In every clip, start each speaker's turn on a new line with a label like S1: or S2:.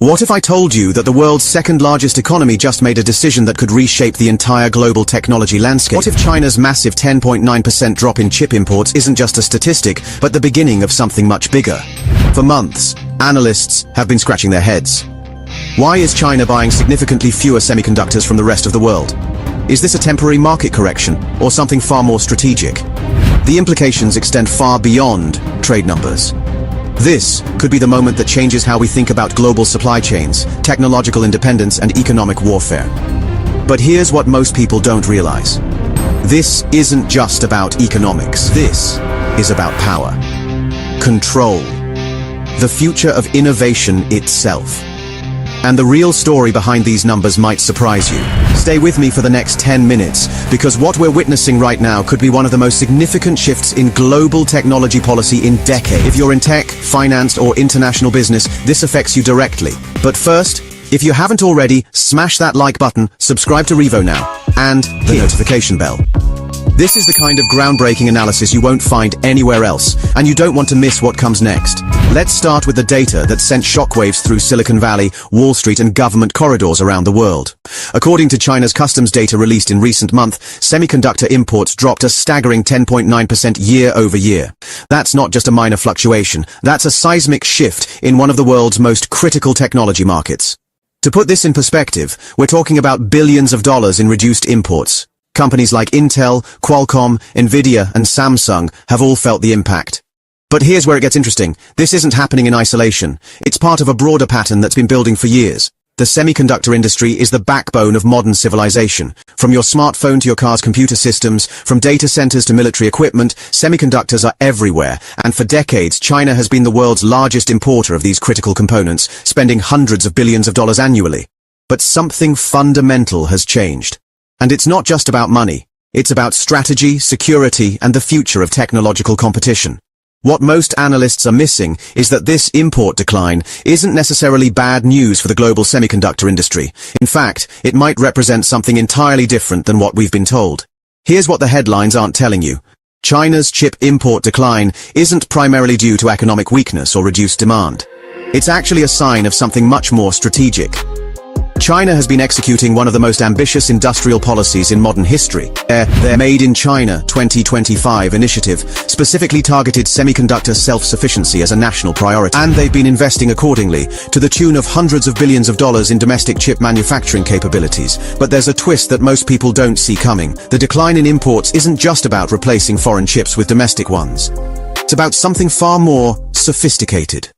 S1: What if I told you that the world's second largest economy just made a decision that could reshape the entire global technology landscape? What if China's massive 10.9% drop in chip imports isn't just a statistic, but the beginning of something much bigger? For months, analysts have been scratching their heads. Why is China buying significantly fewer semiconductors from the rest of the world? Is this a temporary market correction, or something far more strategic? The implications extend far beyond trade numbers. This could be the moment that changes how we think about global supply chains, technological independence, and economic warfare. But here's what most people don't realize. This isn't just about economics. This is about power, control, the future of innovation itself. And the real story behind these numbers might surprise you. Stay with me for the next 10 minutes, because what we're witnessing right now could be one of the most significant shifts in global technology policy in decades. If you're in tech, finance, or international business, this affects you directly. But first, if you haven't already, smash that like button, subscribe to Revo now, and the notification bell. This is the kind of groundbreaking analysis you won't find anywhere else, and you don't want to miss what comes next. Let's start with the data that sent shockwaves through Silicon Valley, Wall Street, and government corridors around the world. According to China's customs data released in recent months, semiconductor imports dropped a staggering 10.9% year over year. That's not just a minor fluctuation, that's a seismic shift in one of the world's most critical technology markets. To put this in perspective, we're talking about billions of dollars in reduced imports. Companies like Intel, Qualcomm, Nvidia, and Samsung have all felt the impact. But here's where it gets interesting. This isn't happening in isolation. It's part of a broader pattern that's been building for years. The semiconductor industry is the backbone of modern civilization. From your smartphone to your car's computer systems, from data centers to military equipment, semiconductors are everywhere. And for decades, China has been the world's largest importer of these critical components, spending hundreds of billions of dollars annually. But something fundamental has changed. And it's not just about money. It's about strategy, security, and the future of technological competition. What most analysts are missing is that this import decline isn't necessarily bad news for the global semiconductor industry. In fact, it might represent something entirely different than what we've been told. Here's what the headlines aren't telling you. China's chip import decline isn't primarily due to economic weakness or reduced demand. It's actually a sign of something much more strategic. China has been executing one of the most ambitious industrial policies in modern history. Their Made in China 2025 initiative specifically targeted semiconductor self-sufficiency as a national priority. And they've been investing accordingly, to the tune of hundreds of billions of dollars in domestic chip manufacturing capabilities. But there's a twist that most people don't see coming. The decline in imports isn't just about replacing foreign chips with domestic ones. It's about something far more sophisticated.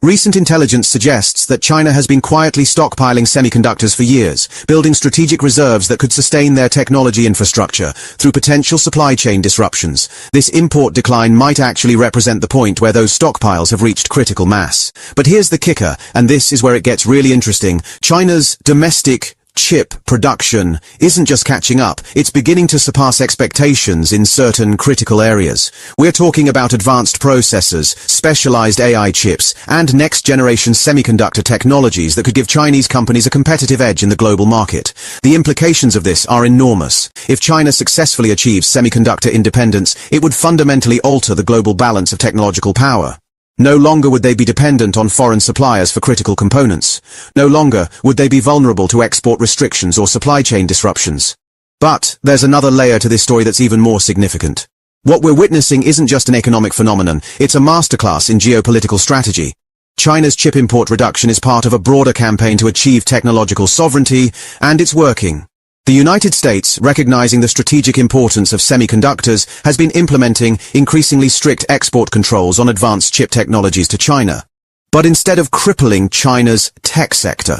S1: Recent intelligence suggests that China has been quietly stockpiling semiconductors for years, building strategic reserves that could sustain their technology infrastructure through potential supply chain disruptions. This import decline might actually represent the point where those stockpiles have reached critical mass. But here's the kicker, and this is where it gets really interesting. China's domestic chip production isn't just catching up, it's beginning to surpass expectations in certain critical areas. We're talking about advanced processors, specialized AI chips, and next-generation semiconductor technologies that could give Chinese companies a competitive edge in the global market. The implications of this are enormous. If China successfully achieves semiconductor independence, it would fundamentally alter the global balance of technological power. No longer would they be dependent on foreign suppliers for critical components. No longer would they be vulnerable to export restrictions or supply chain disruptions. But there's another layer to this story that's even more significant. What we're witnessing isn't just an economic phenomenon, it's a masterclass in geopolitical strategy. China's chip import reduction is part of a broader campaign to achieve technological sovereignty, and it's working. The United States, recognizing the strategic importance of semiconductors, has been implementing increasingly strict export controls on advanced chip technologies to China. But instead of crippling China's tech sector,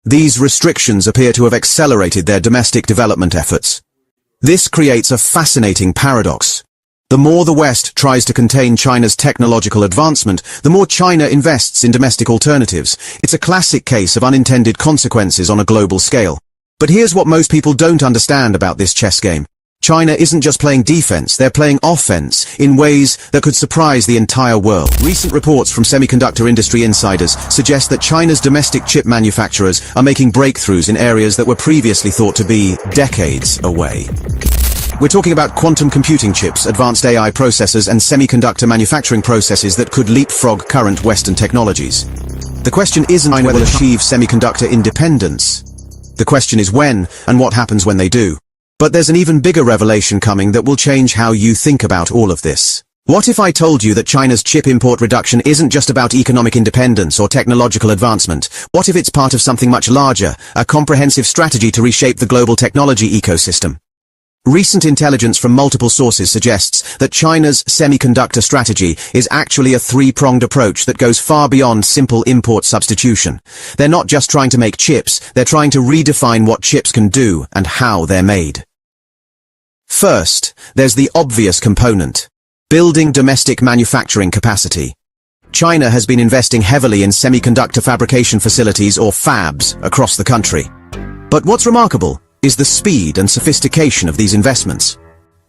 S1: these restrictions appear to have accelerated their domestic development efforts. This creates a fascinating paradox. The more the West tries to contain China's technological advancement, the more China invests in domestic alternatives. It's a classic case of unintended consequences on a global scale. But here's what most people don't understand about this chess game. China isn't just playing defense, they're playing offense in ways that could surprise the entire world. Recent reports from semiconductor industry insiders suggest that China's domestic chip manufacturers are making breakthroughs in areas that were previously thought to be decades away. We're talking about quantum computing chips, advanced AI processors, and semiconductor manufacturing processes that could leapfrog current Western technologies. The question isn't whether they'll achieve semiconductor independence. The question is when, and what happens when they do. But there's an even bigger revelation coming that will change how you think about all of this. What if I told you that China's chip import reduction isn't just about economic independence or technological advancement? What if it's part of something much larger, a comprehensive strategy to reshape the global technology ecosystem? Recent intelligence from multiple sources suggests that China's semiconductor strategy is actually a three-pronged approach that goes far beyond simple import substitution. They're not just trying to make chips, they're trying to redefine what chips can do and how they're made. First, there's the obvious component: building domestic manufacturing capacity. China has been investing heavily in semiconductor fabrication facilities, or fabs, across the country. But what's remarkable is the speed and sophistication of these investments.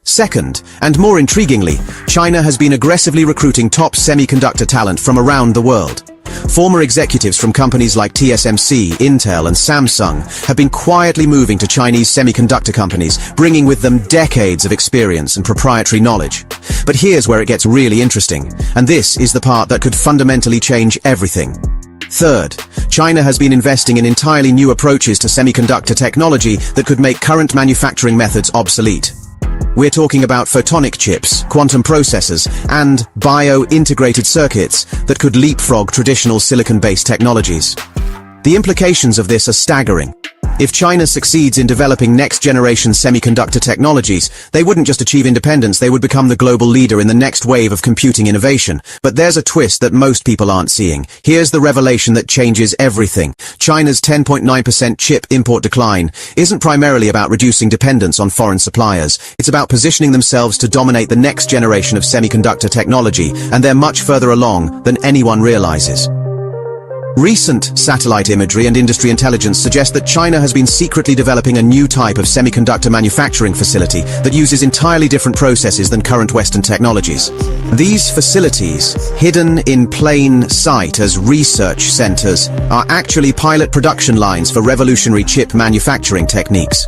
S1: Second, and more intriguingly, China has been aggressively recruiting top semiconductor talent from around the world. Former executives from companies like TSMC, Intel, and Samsung have been quietly moving to Chinese semiconductor companies, bringing with them decades of experience and proprietary knowledge. But here's where it gets really interesting, and this is the part that could fundamentally change everything. Third, China has been investing in entirely new approaches to semiconductor technology that could make current manufacturing methods obsolete. We're talking about photonic chips, quantum processors, and bio-integrated circuits that could leapfrog traditional silicon-based technologies. The implications of this are staggering. If China succeeds in developing next-generation semiconductor technologies, they wouldn't just achieve independence, they would become the global leader in the next wave of computing innovation. But there's a twist that most people aren't seeing. Here's the revelation that changes everything. China's 10.9% chip import decline isn't primarily about reducing dependence on foreign suppliers. It's about positioning themselves to dominate the next generation of semiconductor technology, and they're much further along than anyone realizes. Recent satellite imagery and industry intelligence suggest that China has been secretly developing a new type of semiconductor manufacturing facility that uses entirely different processes than current Western technologies. These facilities, hidden in plain sight as research centers, are actually pilot production lines for revolutionary chip manufacturing techniques.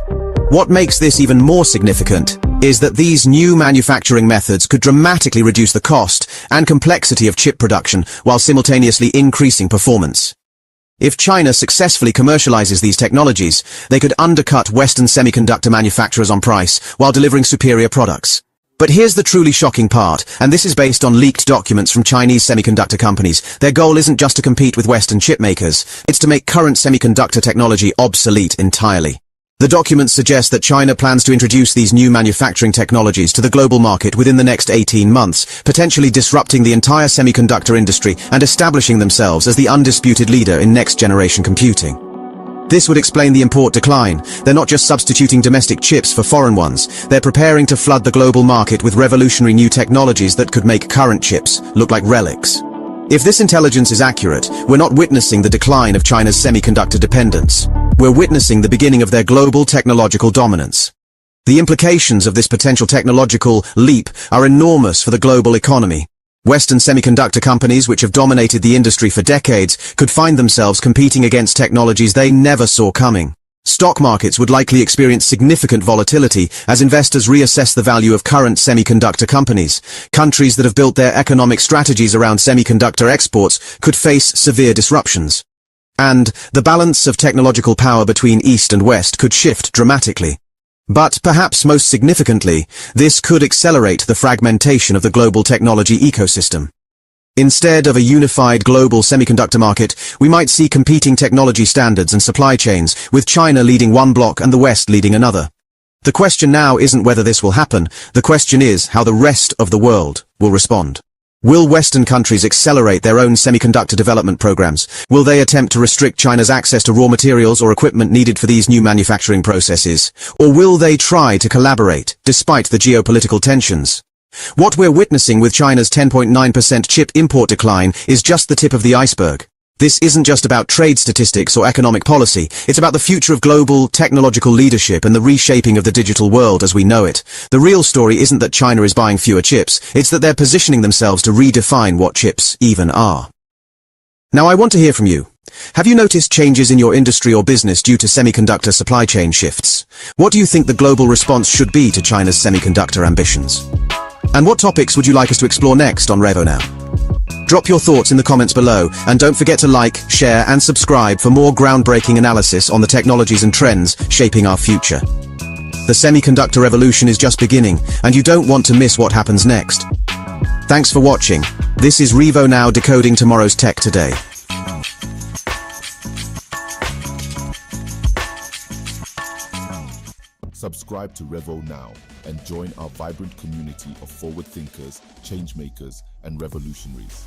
S1: What makes this even more significant is that these new manufacturing methods could dramatically reduce the cost and complexity of chip production while simultaneously increasing performance. If China successfully commercializes these technologies, they could undercut Western semiconductor manufacturers on price while delivering superior products. But here's the truly shocking part, and this is based on leaked documents from Chinese semiconductor companies. Their goal isn't just to compete with Western chip makers, it's to make current semiconductor technology obsolete entirely. The documents suggest that China plans to introduce these new manufacturing technologies to the global market within the next 18 months, potentially disrupting the entire semiconductor industry and establishing themselves as the undisputed leader in next-generation computing. This would explain the import decline. They're not just substituting domestic chips for foreign ones, they're preparing to flood the global market with revolutionary new technologies that could make current chips look like relics. If this intelligence is accurate, we're not witnessing the decline of China's semiconductor dependence. We're witnessing the beginning of their global technological dominance. The implications of this potential technological leap are enormous for the global economy. Western semiconductor companies, which have dominated the industry for decades, could find themselves competing against technologies they never saw coming. Stock markets would likely experience significant volatility as investors reassess the value of current semiconductor companies. Countries that have built their economic strategies around semiconductor exports could face severe disruptions. And the balance of technological power between East and West could shift dramatically. But perhaps most significantly, this could accelerate the fragmentation of the global technology ecosystem. Instead of a unified global semiconductor market, we might see competing technology standards and supply chains, with China leading one block and the West leading another. The question now isn't whether this will happen, the question is how the rest of the world will respond. Will Western countries accelerate their own semiconductor development programs? Will they attempt to restrict China's access to raw materials or equipment needed for these new manufacturing processes? Or will they try to collaborate, despite the geopolitical tensions? What we're witnessing with China's 10.9% chip import decline is just the tip of the iceberg. This isn't just about trade statistics or economic policy, it's about the future of global technological leadership and the reshaping of the digital world as we know it. The real story isn't that China is buying fewer chips, it's that they're positioning themselves to redefine what chips even are. Now I want to hear from you. Have you noticed changes in your industry or business due to semiconductor supply chain shifts? What do you think the global response should be to China's semiconductor ambitions? And what topics would you like us to explore next on Revo Now? Drop your thoughts in the comments below, and don't forget to like, share, and subscribe for more groundbreaking analysis on the technologies and trends shaping our future. The semiconductor revolution is just beginning, and you don't want to miss what happens next. Thanks for watching. This is Revo Now, decoding tomorrow's tech today.
S2: Subscribe to Revo Now and join our vibrant community of forward thinkers, change makers, and revolutionaries.